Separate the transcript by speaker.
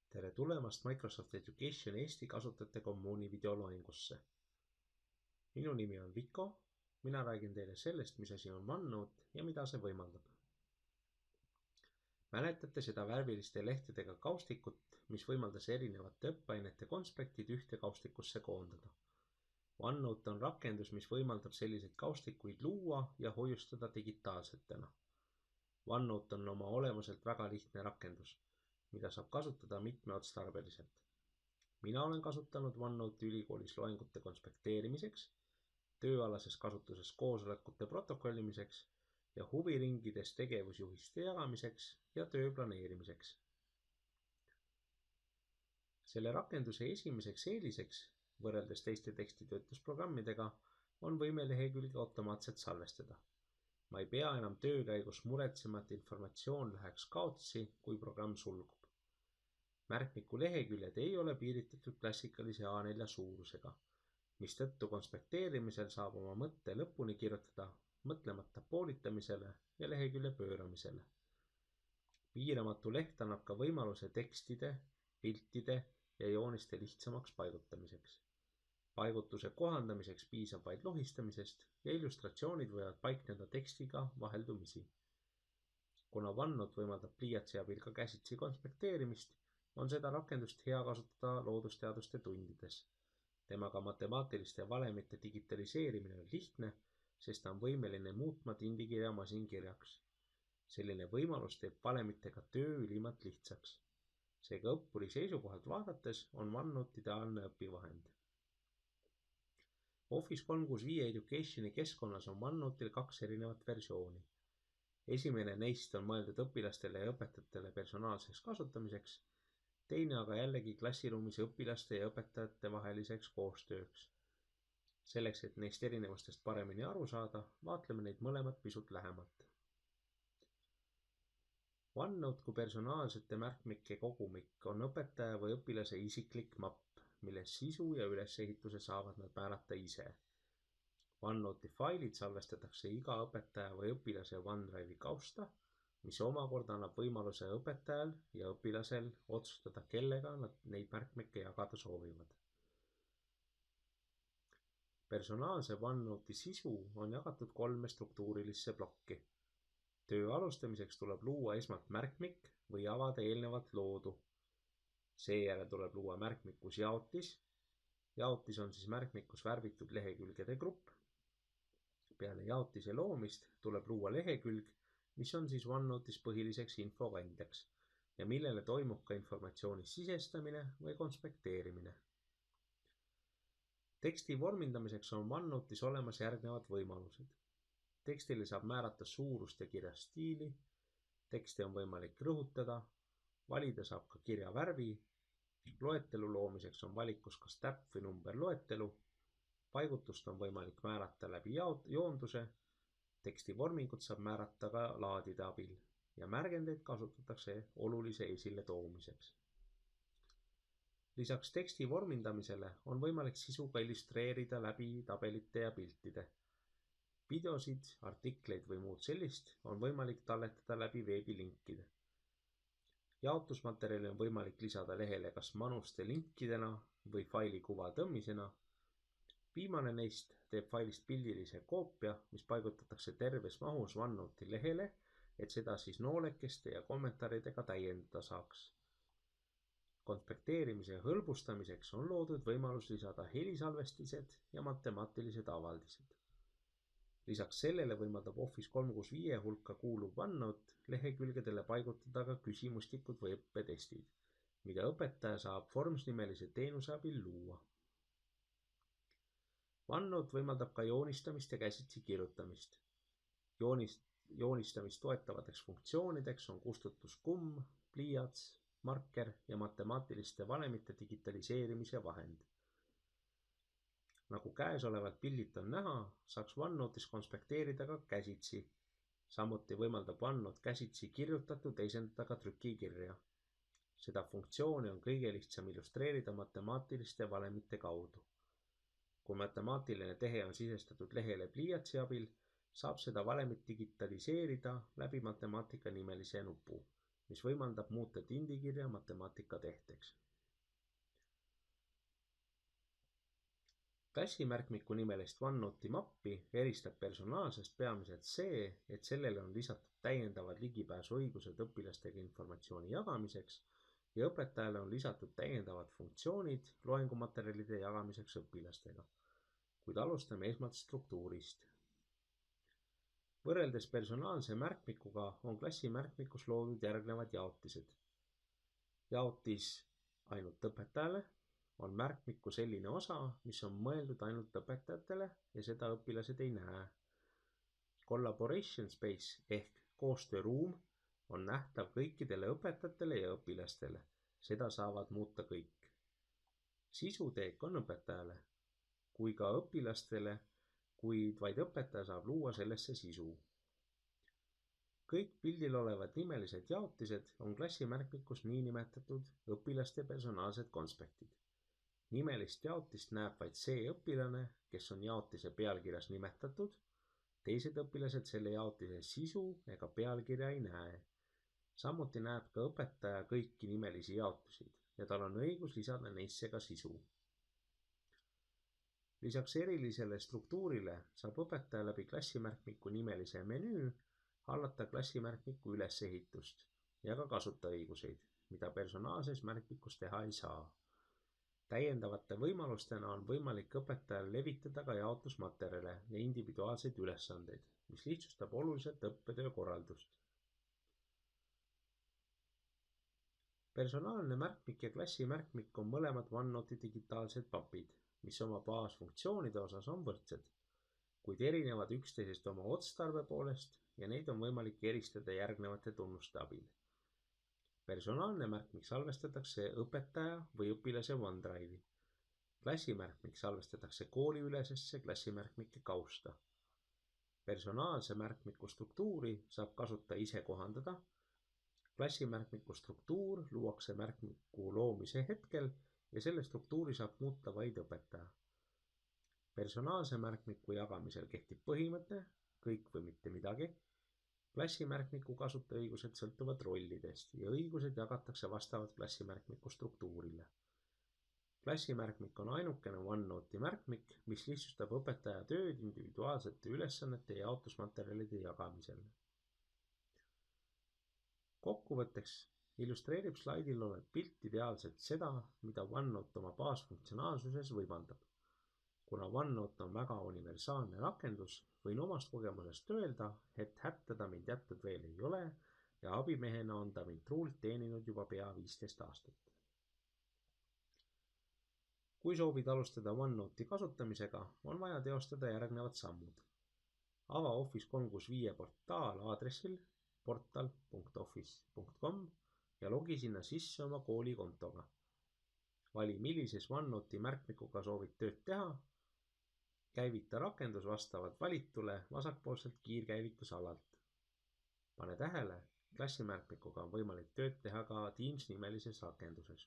Speaker 1: Tere tulemast Microsoft Education Eesti kasutajate kommuuni videoloengusse. Minu nimi on Viko, mina räägin teile sellest, mis asi on OneNote ja mida see võimaldab. Mäletate seda värviliste lehtedega kaustikut, mis võimaldas erinevate õppeainete konspektid ühte kaustikusse koondada. OneNote on rakendus, mis võimaldab selliseid kaustikuid luua ja hoiustada digitaalsetena. OneNote on oma olemuselt väga lihtne rakendus, mida saab kasutada mitmeotstarbeliselt. Mina olen kasutanud OneNote'i ülikoolis loengute konspekteerimiseks, tööalases kasutuses koosolekute protokollimiseks ja huviringides tegevusjuhiste jagamiseks ja töö planeerimiseks. Selle rakenduse esimeseks eeliseks, võrreldes teiste tekstitöötlusprogrammidega, on võime lehekülge automaatselt salvestada. Ma ei pea enam töö käigus muretsema, et informatsioon läheks kaotsi, kui programm sulgub. Märkmiku leheküljed ei ole piiritatud klassikalise A4 suurusega, mistõttu konspekteerimisel saab oma mõtte lõpuni kirjutada, mõtlemata poolitamisele ja lehekülje pööramisele. Piiramatu leht annab ka võimaluse tekstide, piltide ja jooniste lihtsamaks paigutamiseks. Paigutuse kohandamiseks piisab vaid lohistamisest ja illustratsioonid võivad paikneda tekstiga vaheldumisi. Kuna OneNote võimaldab pliiatsi abil ka käsitsi konspekteerimist, on seda rakendust hea kasutada loodusteaduste tundides. Temaga matemaatiliste valemite digitaliseerimine on lihtne, sest ta on võimeline muutma tindikirja masinkirjaks. Selline võimalus teeb valemitega töö ülimalt lihtsaks. Seega õppuri seisukohalt vaadates on OneNote ideaalne õpivahend. Office 365 Educationi keskkonnas on OneNote'il 2 erinevat versiooni. Esimene neist on mõeldud õpilastele ja õpetajatele personaalseks kasutamiseks, teine aga jällegi klassiruumis õpilaste ja õpetajate vaheliseks koostööks. Selleks, et neist erinevustest paremini aru saada, vaatleme neid mõlemat pisut lähemalt. OneNote kui personaalsete märkmike kogumik on õpetaja või õpilase isiklik mapp, milles sisu ja ülesehituse saavad nad määrata ise. OneNote'i failid salvestatakse iga õpetaja või õpilase OneDrive'i kausta, mis omakorda annab võimaluse õpetajal ja õpilasel otsustada, kellega nad neid märkmikke jagada soovivad. Personaalse OneNote'i sisu on jagatud 3 struktuurilisse plokki. Töö alustamiseks tuleb luua esmalt märkmik või avada eelnevalt loodu. Seejärel tuleb luua märkmikus jaotis. Jaotis on siis märkmikus värvitud lehekülgede grupp. Peale jaotise loomist tuleb luua lehekülg, mis on siis OneNote'is põhiliseks infokandjaks ja millele toimub ka informatsiooni sisestamine või konspekteerimine. Teksti vormindamiseks on OneNote'is olemas järgnevad võimalused. Tekstile saab määrata suurust ja kirja stiili, tekste on võimalik rõhutada, valida saab ka kirja värvi, loetelu loomiseks on valikus kas täpp või number loetelu, paigutust on võimalik määrata läbi joonduse, teksti vormingut saab määrata ka laadide abil ja märgendeid kasutatakse olulise esile toomiseks. Lisaks teksti vormindamisele on võimalik sisu ka illustreerida läbi tabelite ja piltide. Videosid, artikleid või muud sellist on võimalik talletada läbi veebilinkide. Jaotusmaterjali on võimalik lisada lehele kas manuste linkidena või faili kuva tõmmisena. Viimane neist teeb failist pildilise koopia, mis paigutatakse terves mahus OneNote'i lehele, et seda siis noolekeste ja kommentaaridega täiendada saaks. Konspekteerimise hõlbustamiseks on loodud võimalus lisada helisalvestised ja matemaatilised avaldised. Lisaks sellele võimaldab Office 365 hulka kuuluv OneNote lehekülgedele paigutada ka küsimustikud või õppetestid, mida õpetaja saab Forms-nimelise teenuse abil luua. OneNote võimaldab ka joonistamist ja käsitsi kirjutamist. Joonistamist toetavateks funktsioonideks on kustutuskumm, pliiats, marker ja matemaatiliste valemite digitaliseerimise vahend. Nagu käesolevalt pildilt on näha, saaks OneNote'is konspekteerida ka käsitsi. Samuti võimaldab OneNote käsitsi kirjutatu teisendada ka trükikirja. Seda funktsiooni on kõige lihtsam illustreerida matemaatiliste valemite kaudu. Kui matemaatiline tehe on sisestatud lehele pliiatsi abil, saab seda valemit digitaliseerida läbi matemaatika nimelise nupu, mis võimaldab muuta tindikirja matemaatikateheks. Klassimärkmiku nimelist OneNote'i mappi eristab personaalsest peamiselt see, et sellele on lisatud täiendavad ligipääsuõigused õpilastega informatsiooni jagamiseks ja õpetajale on lisatud täiendavad funktsioonid loengumaterjalide jagamiseks õpilastega. Kuid alustame esmalt struktuurist. Võrreldes personaalse märkmikuga on klassimärkmikus loodud järgnevad jaotised. Jaotis ainult õpetajale on märkmiku selline osa, mis on mõeldud ainult õpetajatele ja seda õpilased ei näe. Collaboration space ehk koostööruum on nähtav kõikidele õpetajatele ja õpilastele. Seda saavad muuta kõik. Sisuteek on õpetajale kui ka õpilastele, kuid vaid õpetaja saab luua sellesse sisu. Kõik pildil olevad nimelised jaotised on klassimärkmikus niinimetatud õpilaste personaalsed konspektid. Nimelist jaotist näeb vaid see õpilane, kes on jaotise pealkirjas nimetatud, teised õpilased selle jaotise sisu ega pealkirja ei näe. Samuti näeb ka õpetaja kõiki nimelisi jaotusid ja tal on õigus lisada neisse ka sisu. Lisaks erilisele struktuurile saab õpetaja läbi klassimärkmiku nimelise menüü hallata klassimärkmiku ülesehitust ja ka kasutajaõiguseid, mida personaalses märkmikus teha ei saa. Täiendavate võimalustena on võimalik õpetajal levitada ka jaotusmaterjale ja individuaalseid ülesandeid, mis lihtsustab oluliselt õppetöö korraldust. Personaalne märkmik ja klassimärkmik on mõlemad OneNote'i digitaalsed papid, mis oma baasfunktsioonide osas on võrdsed, kuid erinevad üksteisest oma otstarbe poolest ja neid on võimalik eristada järgnevate tunnuste abil. Personaalne märkmik salvestatakse õpetaja või õpilase OneDrive'i. Klassimärkmik salvestatakse kooliülesesse klassimärkmike kausta. Personaalse märkmiku struktuuri saab kasutaja ise kohandada. Klassimärkmiku struktuur luuakse märkmiku loomise hetkel ja selle struktuuri saab muuta vaid õpetaja. Personaalse märkmiku jagamisel kehtib põhimõte kõik või mitte midagi. Klassimärkmiku kasutajaõigused sõltuvad rollidest ja õigused jagatakse vastavalt klassimärkmiku struktuurile. Klassimärkmik on ainukene OneNote'i märkmik, mis lihtsustab õpetaja tööd individuaalsete ülesannete ja jaotusmaterjalide jagamisel. Kokkuvõtteks illustreerib slaidil olev pilt ideaalselt seda, mida OneNote oma baasfunktsionaalsuses võimaldab. Kuna OneNote on väga universaalne rakendus, võin omast kogemusest öelda, et hättada mind jätnud veel ei ole ja abimehena on ta mind truult teeninud juba pea 15 aastat. Kui soovid alustada OneNote'i kasutamisega, on vaja teostada järgnevad sammud. Ava Office 365 portaal aadressil portal.office.com ja logi sinna sisse oma koolikontoga. Vali, millises OneNote'i märkmikuga soovid tööd teha. Käivita rakendus vastavalt valitule vasakpoolselt kiirkäivitusalalt. Pane tähele, klassimärkmikuga on võimalik tööd teha ka Teams nimelises rakenduses.